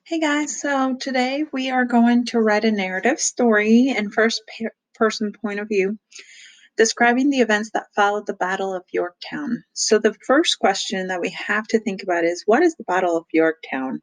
Hey guys, so today we are going to write a narrative story in person point of view, describing the events that followed the Battle of Yorktown. So, the first question that we have to think about is what is the Battle of Yorktown?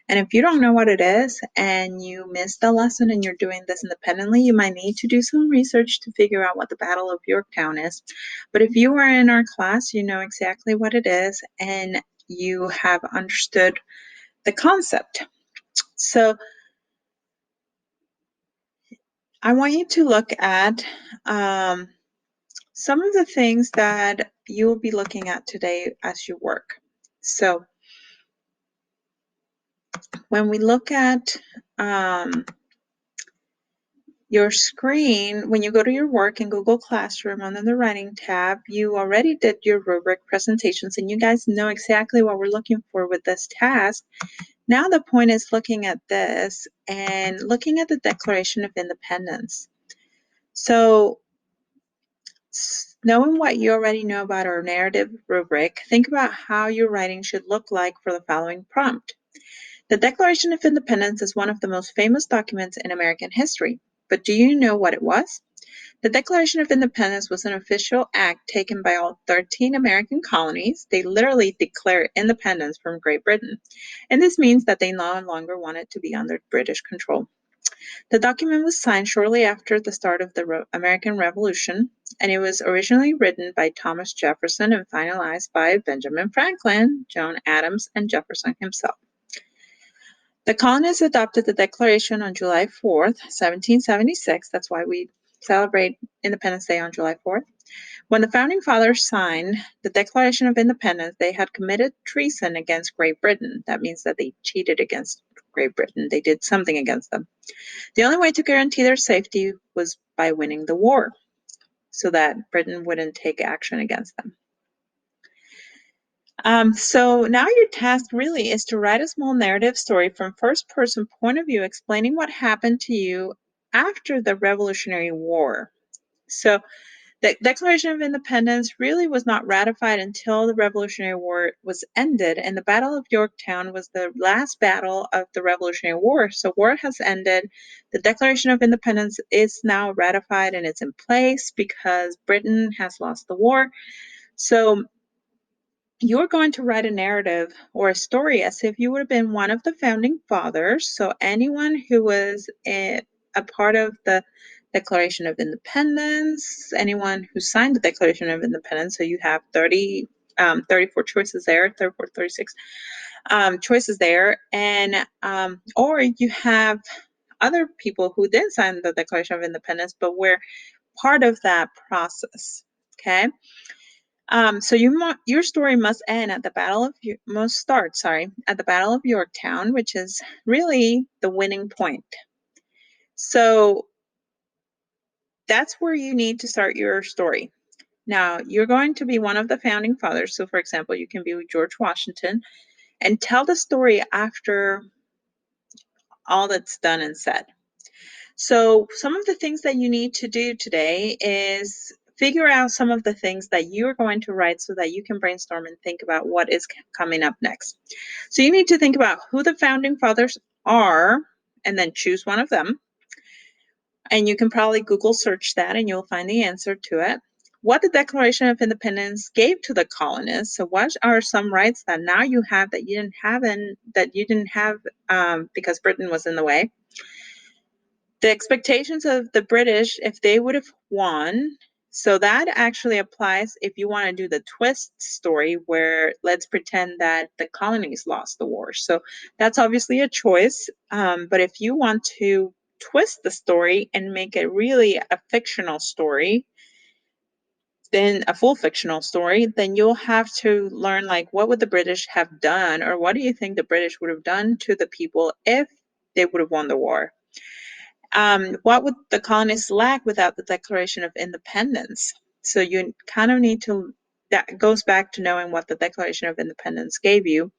And if you don't know what it is and you missed the lesson and you're doing this independently, you might need to do some research to figure out what the Battle of Yorktown is. But if you were in our class, you know exactly what it is and you have understood the concept. So, I want you to look at some of the things that you will be looking at today as you work. So, when we look at your screen, when you go to your work in Google Classroom under the Writing tab, you already did your rubric presentations and you guys know exactly what we're looking for with this task. Now, the point is looking at this and looking at the Declaration of Independence. So, knowing what you already know about our narrative rubric, think about how your writing should look like for the following prompt. The Declaration of Independence is one of the most famous documents in American history, but do you know what it was? The Declaration of Independence was an official act taken by all 13 American colonies. They literally declared independence from Great Britain, and this means that they no longer wanted to be under British control. The document was signed shortly after the start of the American Revolution, and it was originally written by Thomas Jefferson and finalized by Benjamin Franklin, John Adams, and Jefferson himself. The colonists adopted the Declaration on July 4th, 1776. That's why we celebrate Independence Day on July 4th. When the Founding Fathers signed the Declaration of Independence, they had committed treason against Great Britain. That means that they cheated against Great Britain. They did something against them. The only way to guarantee their safety was by winning the war so that Britain wouldn't take action against them. So now your task really is to write a small narrative story from first person point of view explaining what happened to you after the Revolutionary War. So the Declaration of Independence really was not ratified until the Revolutionary War was ended, and the Battle of Yorktown was the last battle of the Revolutionary War. So war has ended. The Declaration of Independence is now ratified and it's in place because Britain has lost the war. So you're going to write a narrative or a story as if you would have been one of the founding fathers. So anyone who was a part of the Declaration of Independence, anyone who signed the Declaration of Independence. So you have 34 choices there, 34, 36 choices there. And, or you have other people who did sign the Declaration of Independence, but were part of that process. Okay. So your story must end at the Battle of must start, sorry, at the Battle of Yorktown, which is really the winning point. So that's where you need to start your story. Now, you're going to be one of the founding fathers. So, for example, you can be George Washington and tell the story after all that's done and said. So, some of the things that you need to do today is figure out some of the things that you're going to write so that you can brainstorm and think about what is coming up next. So, you need to think about who the founding fathers are and then choose one of them. And you can probably Google search that and you'll find the answer to it. What the Declaration of Independence gave to the colonists. So, what are some rights that now you have that you didn't have because Britain was in the way? The expectations of the British if they would have won. So that actually applies if you want to do the twist story where let's pretend that the colonies lost the war. So that's obviously a choice. But if you want to twist the story and make it really a fictional story, then a full fictional story, then you'll have to learn like what would the British have done, or what do you think the British would have done to the people if they would have won the war? What would the colonists lack without the Declaration of Independence? So you kind of need to, that goes back to knowing what the Declaration of Independence gave you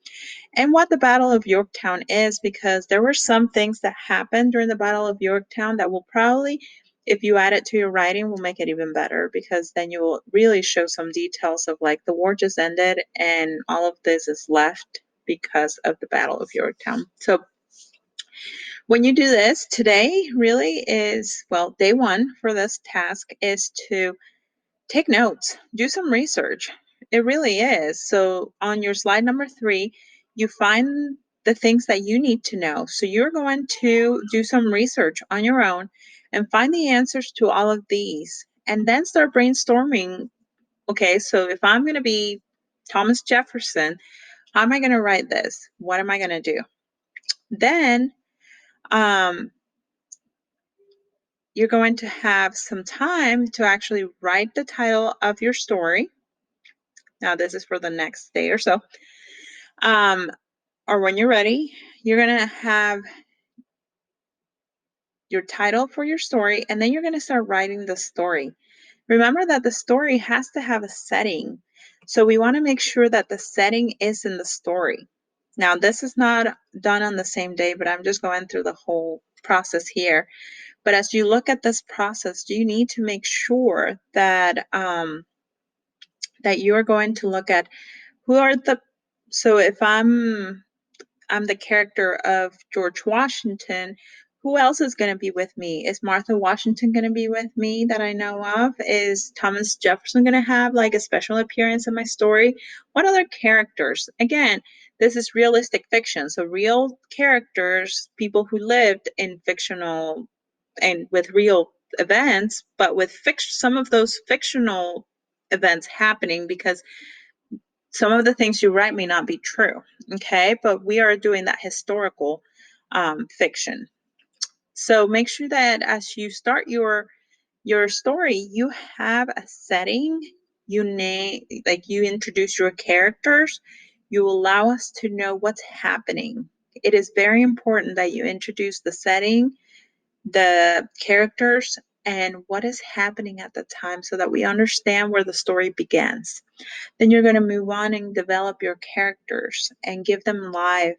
and what the Battle of Yorktown is, because there were some things that happened during the Battle of Yorktown that will probably, if you add it to your writing, will make it even better, because then you will really show some details of like the war just ended and all of this is left because of the Battle of Yorktown. So When you do this, today really is, well, day one for this task is to take notes, do some research. It really is. So on your slide number 3, you find the things that you need to know. So you're going to do some research on your own and find the answers to all of these and then start brainstorming. Okay, so if I'm going to be Thomas Jefferson, how am I going to write this? What am I going to do? Then um, you're going to have some time to actually write the title of your story. Now, this is for the next day or so. Or when you're ready, you're going to have your title for your story, and then you're going to start writing the story. Remember that the story has to have a setting. So we want to make sure that the setting is in the story. Now, this is not done on the same day, but I'm just going through the whole process here. But as you look at this process, you need to make sure that that you're going to look at who are the. So if I'm the character of George Washington, who else is going to be with me? Is Martha Washington going to be with me that I know of? Is Thomas Jefferson going to have like a special appearance in my story? What other characters? Again, this is realistic fiction. So real characters, people who lived in fictional and with real events, but with some of those fictional events happening because some of the things you write may not be true, okay? But we are doing that historical fiction. So make sure that as you start your story, you have a setting, you name, like you introduce your characters, you allow us to know what's happening. It is very important that you introduce the setting, the characters, and what is happening at the time so that we understand where the story begins. Then you're going to move on and develop your characters and give them life,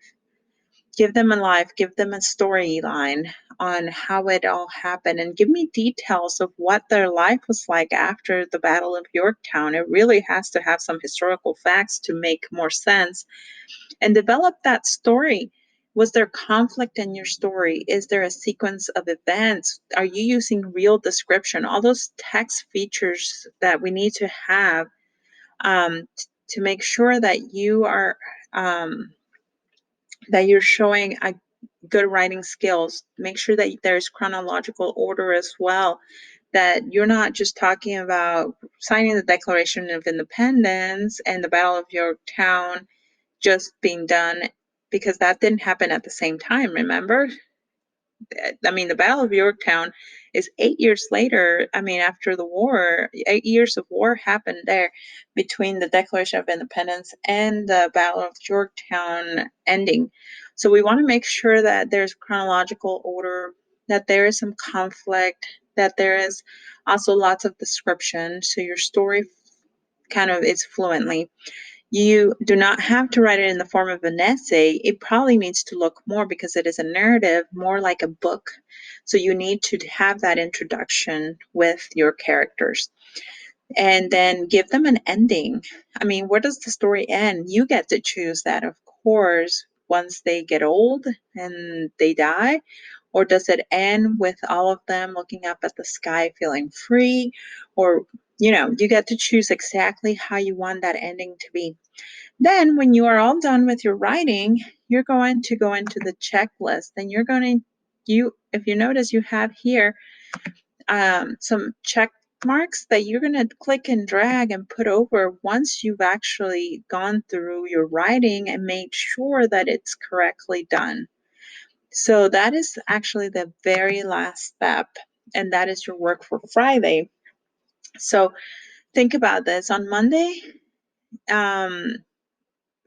give them a life, give them a storyline on how it all happened, and give me details of what their life was like after the Battle of Yorktown. It really has to have some historical facts to make more sense, and develop that story. Was there conflict in your story? Is there a sequence of events? Are you using real description? All those text features that we need to have to make sure that you are that you're showing a good writing skills. Make sure that there's chronological order as well, that you're not just talking about signing the Declaration of Independence and the Battle of Yorktown just being done, because that didn't happen at the same time. Remember, I mean, the Battle of Yorktown is 8 years later. I mean, after the war, 8 years of war happened there between the Declaration of Independence and the Battle of Yorktown ending. So we want to make sure that there's chronological order, that there is some conflict, that there is also lots of description. So your story kind of is fluently. You do not have to write it in the form of an essay. It probably needs to look more, because it is a narrative, more like a book. So you need to have that introduction with your characters and then give them an ending. I mean, where does the story end? You get to choose that, of course, once they get old and they die. Or does it end with all of them looking up at the sky feeling free? Or, you get to choose exactly how you want that ending to be. Then, when you are all done with your writing, you're going to go into the checklist, and if you notice, you have here some check marks that you're going to click and drag and put over once you've actually gone through your writing and made sure that it's correctly done. So that is actually the very last step, and that is your work for Friday. So think about this. On Monday,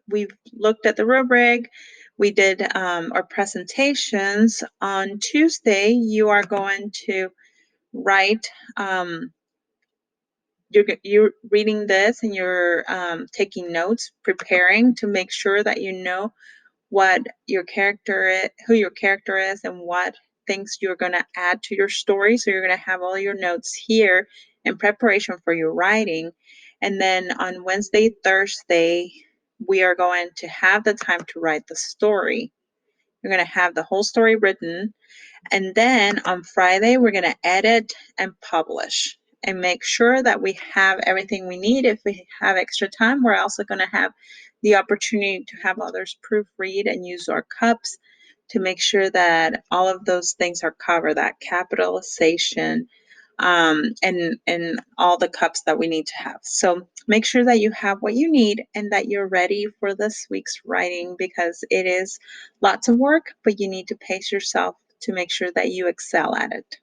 we've looked at the rubric. We did our presentations. On Tuesday, you are going to write. You're reading this and you're taking notes, preparing to make sure that you know what your character is, who your character is, and what things you're going to add to your story. So you're going to have all your notes here in preparation for your writing. And then on Wednesday, Thursday, we are going to have the time to write the story. We're going to have the whole story written. And then on Friday, we're going to edit and publish and make sure that we have everything we need. If we have extra time, we're also going to have the opportunity to have others proofread and use our cups to make sure that all of those things are covered, that capitalization, and all the cups that we need to have. So make sure that you have what you need and that you're ready for this week's writing, because it is lots of work, but you need to pace yourself to make sure that you excel at it.